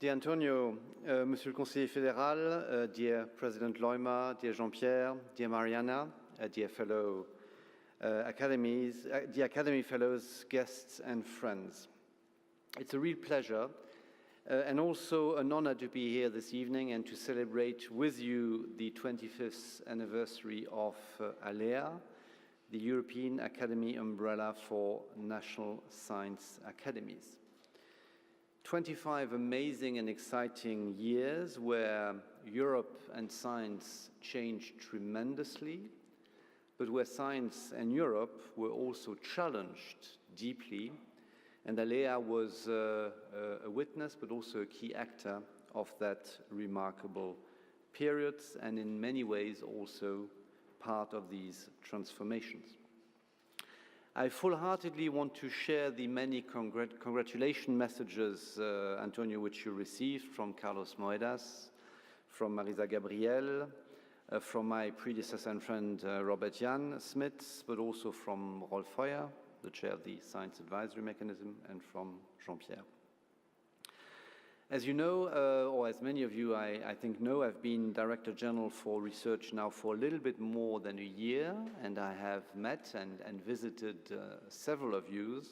Dear Antonio, Monsieur le Conseiller Fédéral, dear President Leumer, dear Jean-Pierre, dear Mariana, dear fellow Academies, dear Academy fellows, guests and friends. It's a real pleasure and also an honor to be here this evening and to celebrate with you the 25th anniversary of ALLEA, the European Academy umbrella for national science academies. 25 amazing and exciting years where Europe and science changed tremendously, but where science and Europe were also challenged deeply, and ALLEA was a witness but also a key actor of that remarkable period, and in many ways also part of these transformations. I full-heartedly want to share the many congratulation messages, Antonio, which you received from Carlos Moedas, from Marisa Gabriel, from my predecessor and friend Robert Jan Smits, but also from Rolf Feuer, the chair of the Science Advisory Mechanism, and from Jean-Pierre. As you know, or as many of you I think know, I've been Director General for Research now for a little bit more than a year, and I have met and visited several of you.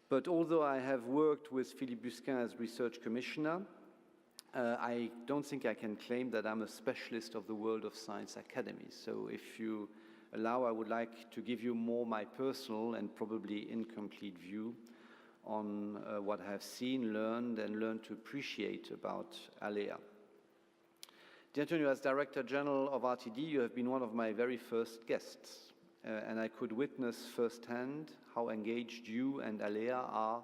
But although I have worked with Philippe Busquin as Research Commissioner, I don't think I can claim that I'm a specialist of the world of science academies. So if you allow, I would like to give you more my personal and probably incomplete view on what I have seen, learned, and learned to appreciate about ALLEA. Dear Antonio, as Director General of RTD, you have been one of my very first guests, and I could witness firsthand how engaged you and ALLEA are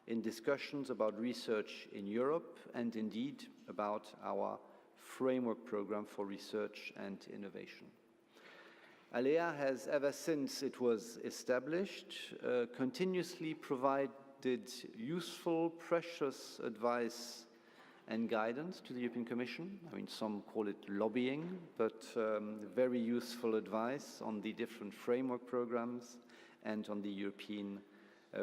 in discussions about research in Europe, and indeed about our framework program for research and innovation. ALLEA has, ever since it was established, continuously provided useful, precious advice and guidance to the European Commission. I mean, some call it lobbying, but very useful advice on the different framework programs and on the European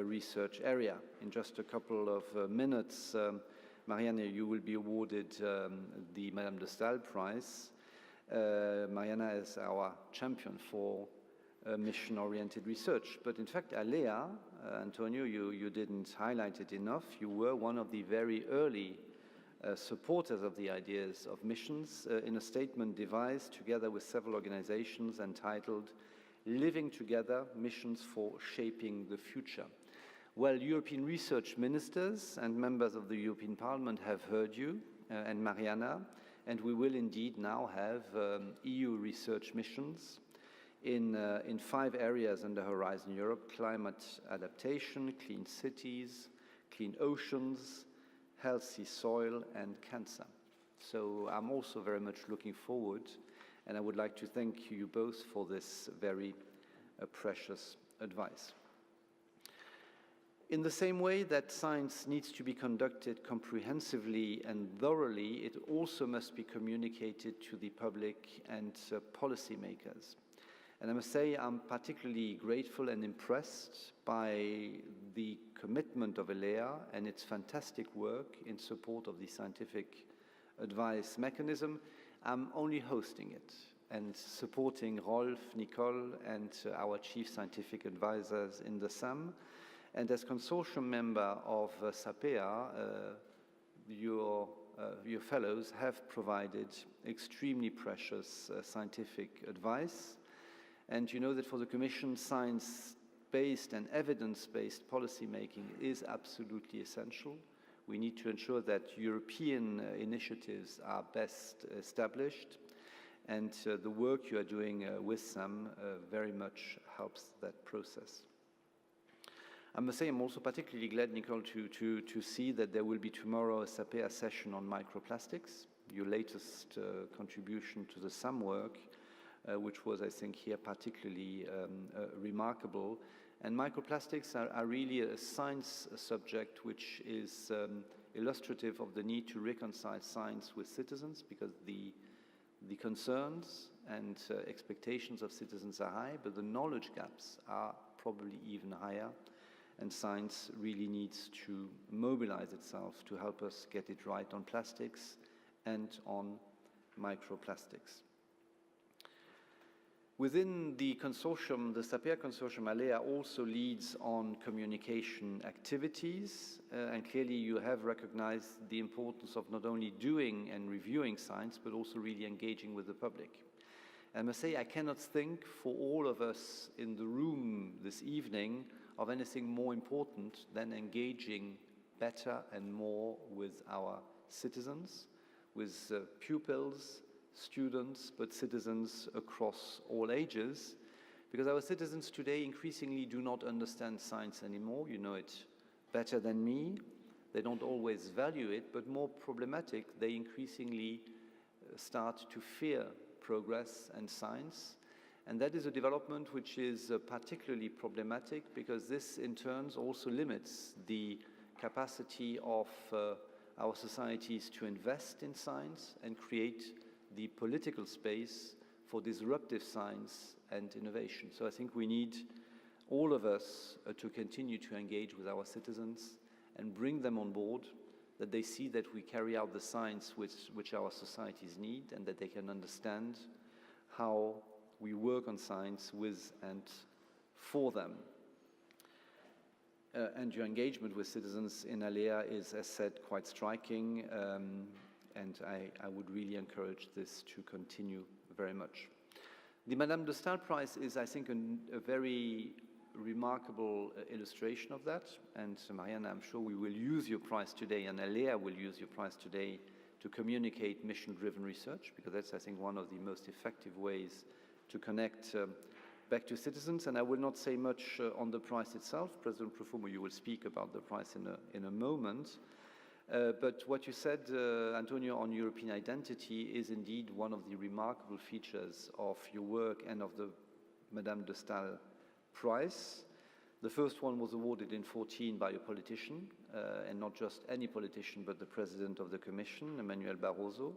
research area. In just a couple of minutes, Mariana, you will be awarded the Madame de Stael Prize. Mariana is our champion for mission-oriented research. But in fact, ALLEA, Antonio, you didn't highlight it enough. You were one of the very early supporters of the ideas of missions in a statement devised together with several organizations entitled Living Together, Missions for Shaping the Future. Well, European research ministers and members of the European Parliament have heard you and Mariana, and we will indeed now have EU research missions in 5 areas under Horizon Europe: climate adaptation, clean cities, clean oceans, healthy soil, and cancer. So I'm also very much looking forward, and I would like to thank you both for this very precious advice. In the same way that science needs to be conducted comprehensively and thoroughly, it also must be communicated to the public and policymakers. And I must say I'm particularly grateful and impressed by the commitment of ALLEA and its fantastic work in support of the scientific advice mechanism. I'm only hosting it and supporting Rolf, Nicole, and our chief scientific advisors in the SAM. And as consortium member of SAPEA, your fellows have provided extremely precious scientific advice. And you know that for the Commission, science-based and evidence-based policymaking is absolutely essential. We need to ensure that European initiatives are best established, and the work you are doing with SAM very much helps that process. I must say I'm also particularly glad, Nicole, to see that there will be tomorrow a SAPEA session on microplastics, your latest contribution to the SAM work, which was, I think, here particularly remarkable. And microplastics are really a science subject which is illustrative of the need to reconcile science with citizens, because the concerns and expectations of citizens are high, but the knowledge gaps are probably even higher. and science really needs to mobilize itself to help us get it right on plastics and on microplastics. Within the consortium, the SAPER consortium, ALLEA also leads on communication activities, and clearly you have recognized the importance of not only doing and reviewing science, but also really engaging with the public. I must say, I cannot think for all of us in the room this evening of anything more important than engaging better and more with our citizens, with pupils, students, but citizens across all ages, because our citizens today increasingly do not understand science anymore. You know it better than me. They don't always value it, but more problematic, they increasingly start to fear progress and science. And that is a development which is particularly problematic because this in turn also limits the capacity of our societies to invest in science and create the political space for disruptive science and innovation. So I think we need all of us to continue to engage with our citizens and bring them on board, that they see that we carry out the science which our societies need and that they can understand how we work on science with and for them. And your engagement with citizens in ALLEA is, as said, quite striking. And I would really encourage this to continue very much. The Madame de Stael Prize is, I think, a very remarkable illustration of that. And Marianne, I'm sure we will use your prize today, and ALLEA will use your prize today to communicate mission-driven research, because that's, I think, one of the most effective ways to connect back to citizens. And I will not say much on the prize itself. President Profumo, you will speak about the prize in a moment. But what you said, Antonio, on European identity is indeed one of the remarkable features of your work and of the Madame de Stael Prize. The first one was awarded in 2014 by a politician, and not just any politician, but the President of the Commission, Emmanuel Barroso,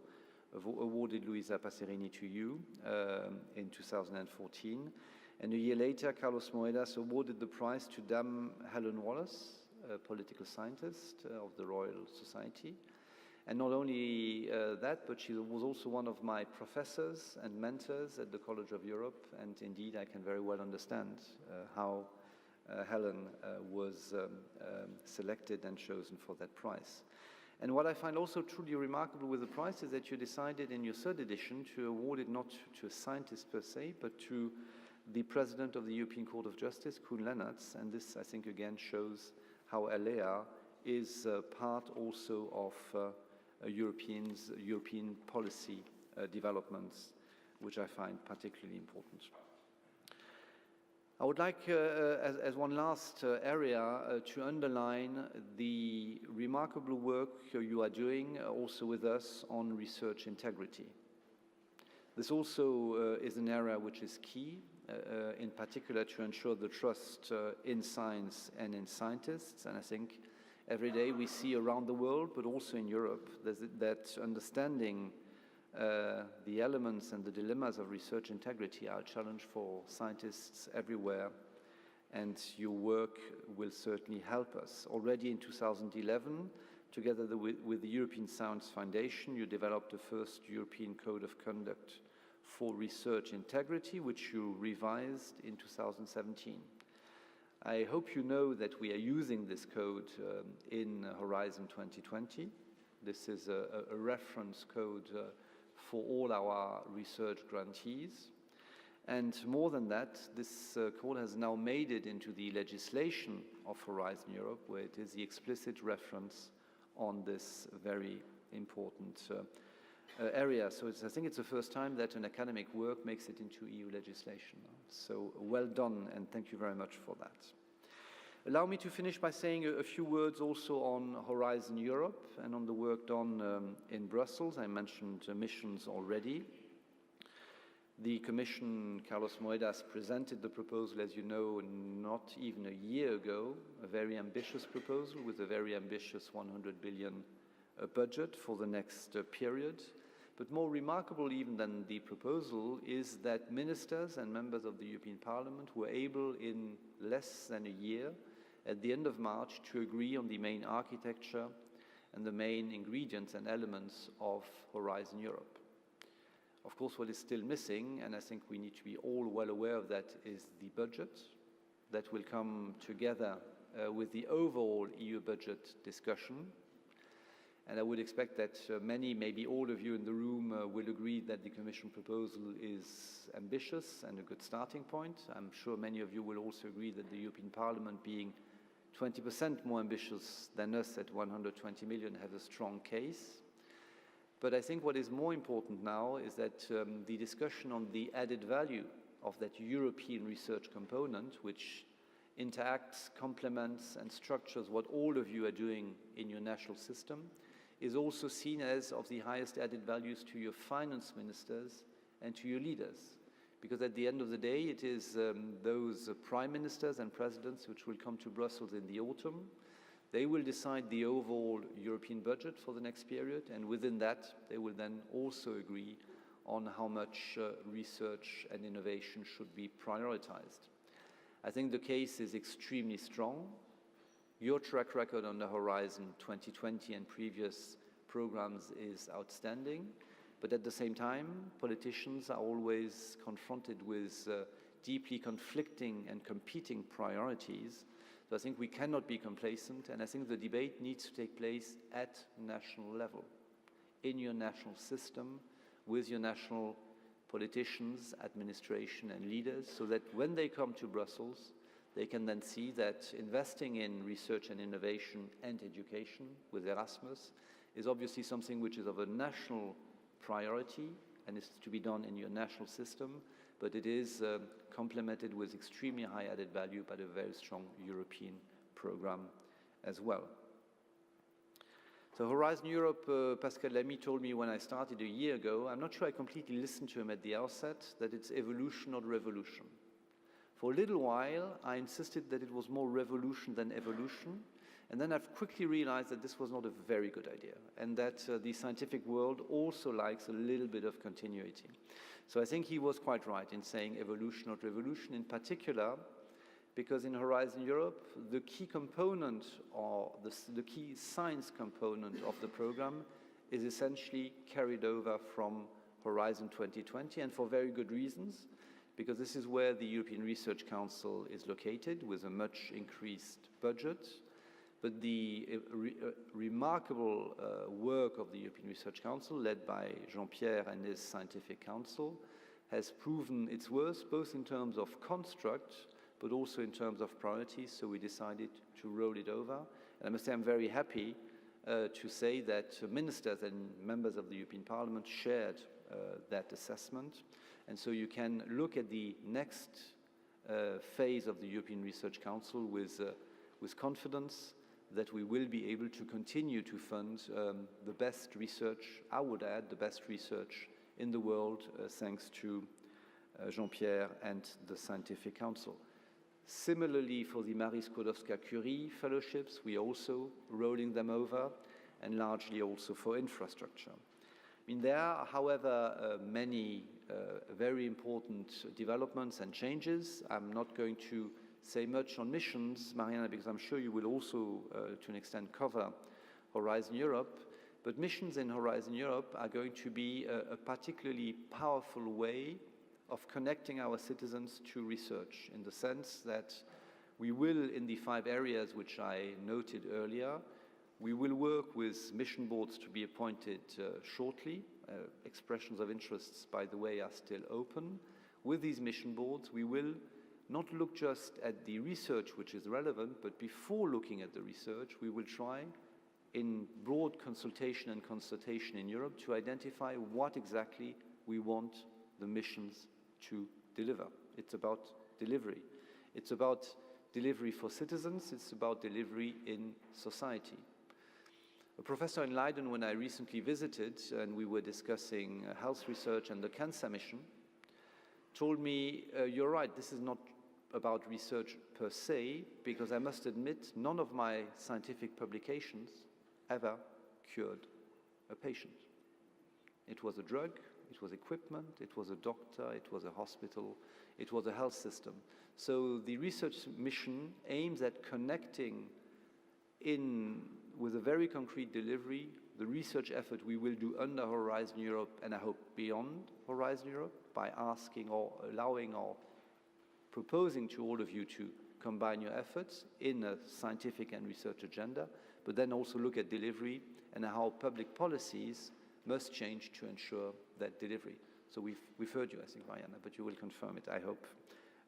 awarded Luisa Passerini to you in 2014. And a year later, Carlos Moedas awarded the prize to Dame Helen Wallace, a political scientist of the Royal Society. And not only that, but she was also one of my professors and mentors at the College of Europe. And indeed, I can very well understand how Helen was selected and chosen for that prize. And what I find also truly remarkable with the prize is that you decided in your third edition to award it not to a scientist per se, but to the President of the European Court of Justice, Koen Leenaerts. And this, I think, again shows how ALLEA is part also of European policy developments, which I find particularly important. I would like, as one last area, to underline the remarkable work you are doing also with us on research integrity. This also is an area which is key, in particular to ensure the trust in science and in scientists. And I think every day we see around the world, but also in Europe, that understanding the elements and the dilemmas of research integrity are a challenge for scientists everywhere, and your work will certainly help us. Already in 2011, together with the European Science Foundation, you developed the first European Code of Conduct for research integrity, which you revised in 2017. I hope you know that we are using this code in Horizon 2020. This is a reference code for all our research grantees. And more than that, this code has now made it into the legislation of Horizon Europe, where it is the explicit reference on this very important area. So I think it's the first time that an academic work makes it into EU legislation. So well done, and thank you very much for that. Allow me to finish by saying a few words also on Horizon Europe and on the work done in Brussels. I mentioned missions already. The Commission, Carlos Moedas, presented the proposal, as you know, not even a year ago, a very ambitious proposal with a very ambitious 100 billion budget for the next period. But more remarkable even than the proposal is that ministers and members of the European Parliament were able in less than a year at the end of March to agree on the main architecture and the main ingredients and elements of Horizon Europe. Of course, what is still missing, and I think we need to be all well aware of that, is the budget that will come together with the overall EU budget discussion. And I would expect that many, maybe all of you in the room will agree that the Commission proposal is ambitious and a good starting point. I'm sure many of you will also agree that the European Parliament, being 20% more ambitious than us at 120 million, has a strong case. But I think what is more important now is that the discussion on the added value of that European research component, which interacts, complements, and structures what all of you are doing in your national system, is also seen as of the highest added values to your finance ministers and to your leaders. Because at the end of the day, it is those prime ministers and presidents which will come to Brussels in the autumn. They will decide the overall European budget for the next period, and within that, they will then also agree on how much research and innovation should be prioritized. I think the case is extremely strong. Your track record on the Horizon 2020 and previous programs is outstanding, but at the same time, politicians are always confronted with deeply conflicting and competing priorities. So I think we cannot be complacent, and I think the debate needs to take place at national level, in your national system, with your national politicians, administration, and leaders, so that when they come to Brussels, they can then see that investing in research and innovation and education with Erasmus is obviously something which is of a national priority and is to be done in your national system, but it is complemented with extremely high added value by a very strong European program as well. So Horizon Europe, Pascal Lamy told me when I started a year ago, I'm not sure I completely listened to him at the outset, that it's evolution, not revolution. For a little while, I insisted that it was more revolution than evolution, and then I've quickly realized that this was not a very good idea, and that the scientific world also likes a little bit of continuity. So I think he was quite right in saying evolution, not revolution, in particular, because in Horizon Europe, the key component, or the key science component of the program is essentially carried over from Horizon 2020, and for very good reasons, because this is where the European Research Council is located with a much increased budget. But the remarkable work of the European Research Council, led by Jean-Pierre and his scientific council, has proven its worth, both in terms of construct, but also in terms of priorities, so we decided to roll it over. And I must say I'm very happy to say that ministers and members of the European Parliament shared that assessment. And so you can look at the next phase of the European Research Council with confidence that we will be able to continue to fund the best research, I would add, the best research in the world, thanks to Jean-Pierre and the Scientific Council. Similarly, for the Marie Skłodowska-Curie fellowships, we are also rolling them over, and largely also for infrastructure. I mean, there are, however, many very important developments and changes. I'm not going to say much on missions, Mariana, because I'm sure you will also, to an extent, cover Horizon Europe. But missions in Horizon Europe are going to be a particularly powerful way of connecting our citizens to research, in the sense that we will, in the 5 areas which I noted earlier, we will work with mission boards to be appointed shortly. Expressions of interests, by the way, are still open. With these mission boards, we will not look just at the research which is relevant, but before looking at the research, we will try, in broad consultation and consultation in Europe, to identify what exactly we want the missions to deliver. It's about delivery. It's about delivery for citizens. It's about delivery in society. A professor in Leiden, when I recently visited, and we were discussing health research and the cancer mission, told me, you're right, this is not about research per se, because I must admit, none of my scientific publications ever cured a patient. It was a drug, it was equipment, it was a doctor, it was a hospital, it was a health system. So the research mission aims at connecting in with a very concrete delivery the research effort we will do under Horizon Europe, and I hope beyond Horizon Europe, by asking or allowing or proposing to all of you to combine your efforts in a scientific and research agenda, but then also look at delivery and how public policies must change to ensure that delivery. So we've heard you, I think, Mariana, but you will confirm it, I hope,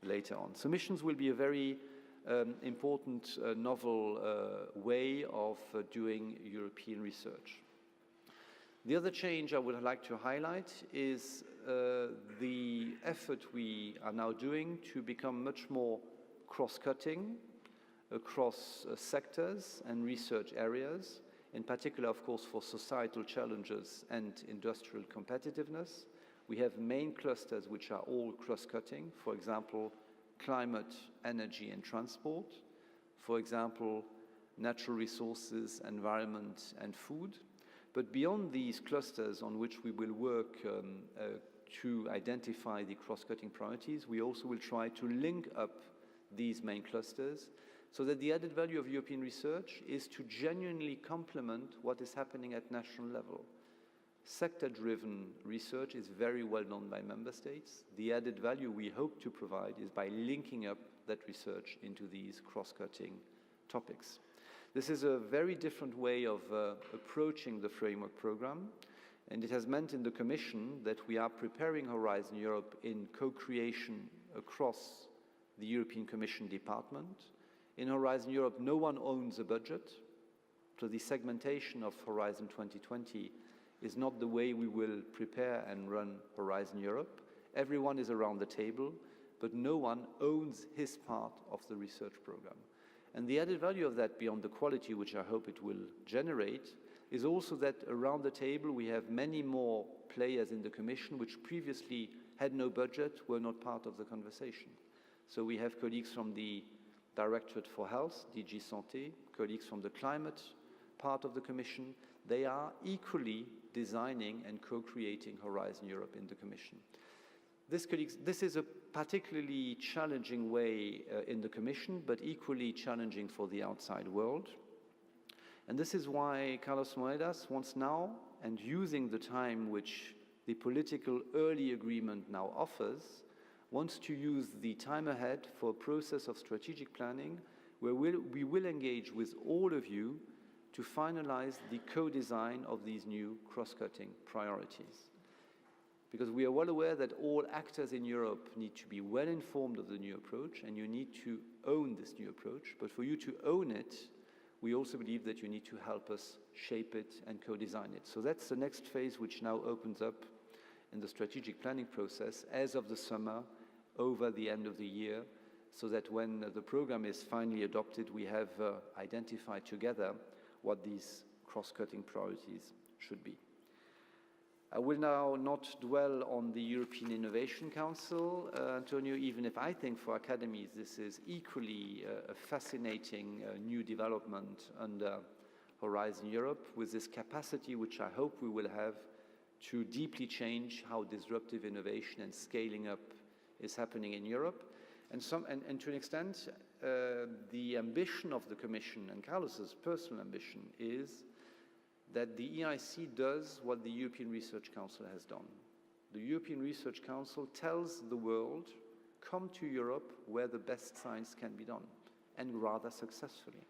later on. So missions will be a very important, novel way of doing European research. The other change I would like to highlight is the effort we are now doing to become much more cross-cutting across sectors and research areas, in particular, of course, for societal challenges and industrial competitiveness. We have main clusters which are all cross-cutting, for example, climate, energy, and transport. For example, natural resources, environment, and food. But beyond these clusters on which we will work to identify the cross-cutting priorities, we also will try to link up these main clusters so that the added value of European research is to genuinely complement what is happening at national level. Sector-driven research is very well known by member states. The added value we hope to provide is by linking up that research into these cross-cutting topics. This is a very different way of approaching the framework program, and it has meant in the Commission that we are preparing Horizon Europe in co-creation across the European Commission department. In Horizon Europe, no one owns a budget, so the segmentation of Horizon 2020 is not the way we will prepare and run Horizon Europe. Everyone is around the table, but no one owns his part of the research program. And the added value of that, beyond the quality which I hope it will generate, is also that around the table we have many more players in the Commission which previously had no budget, were not part of the conversation. So we have colleagues from the Directorate for Health, DG Santé, colleagues from the climate part of the Commission. They are equally designing and co-creating Horizon Europe in the Commission. This is a particularly challenging way in the Commission, but equally challenging for the outside world. And this is why Carlos Moedas wants now, and using the time which the political early agreement now offers, wants to use the time ahead for a process of strategic planning where we will engage with all of you to finalize the co-design of these new cross-cutting priorities. Because we are well aware that all actors in Europe need to be well informed of the new approach, and you need to own this new approach. But for you to own it, we also believe that you need to help us shape it and co-design it. So that's the next phase which now opens up in the strategic planning process as of the summer, over the end of the year, so that when the program is finally adopted, we have identified together what these cross-cutting priorities should be. I will now not dwell on the European Innovation Council, Antonio, even if I think for Academies this is equally a fascinating new development under Horizon Europe, with this capacity which I hope we will have to deeply change how disruptive innovation and scaling up is happening in Europe. And to an extent, the ambition of the Commission and Carlos's personal ambition is that the EIC does what the European Research Council has done. The European Research Council tells the world, come to Europe where the best science can be done, and rather successfully.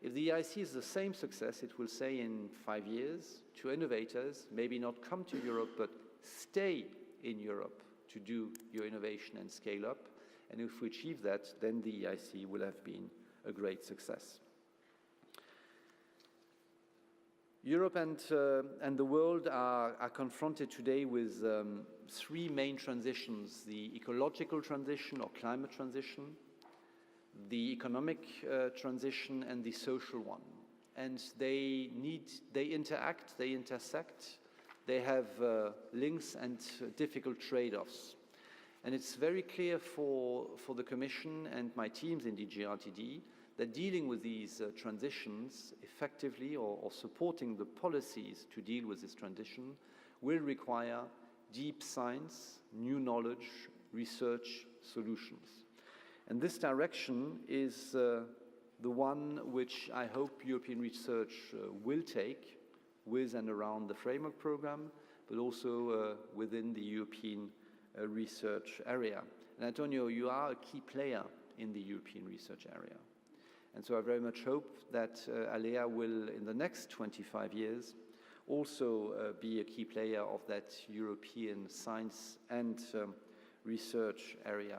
If the EIC is the same success, it will say in 5 years to innovators, maybe not come to Europe, but stay in Europe to do your innovation and scale up. And if we achieve that, then the EIC will have been a great success. Europe and the world are confronted today with 3 main transitions: the ecological transition or climate transition, the economic transition, and the social one. And they interact, they intersect, they have links and difficult trade-offs. And it's very clear for the Commission and my teams in DG RTD that dealing with these transitions effectively or supporting the policies to deal with this transition will require deep science, new knowledge, research solutions. And this direction is the one which I hope European research will take with and around the framework program, but also within the European research area. And Antonio, you are a key player in the European research area. And so I very much hope that ALLEA will, in the next 25 years, also be a key player of that European science and research area.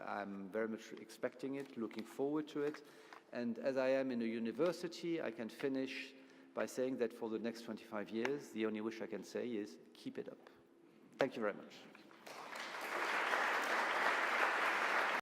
I'm very much expecting it, looking forward to it. And as I am in a university, I can finish by saying that for the next 25 years, the only wish I can say is keep it up. Thank you very much.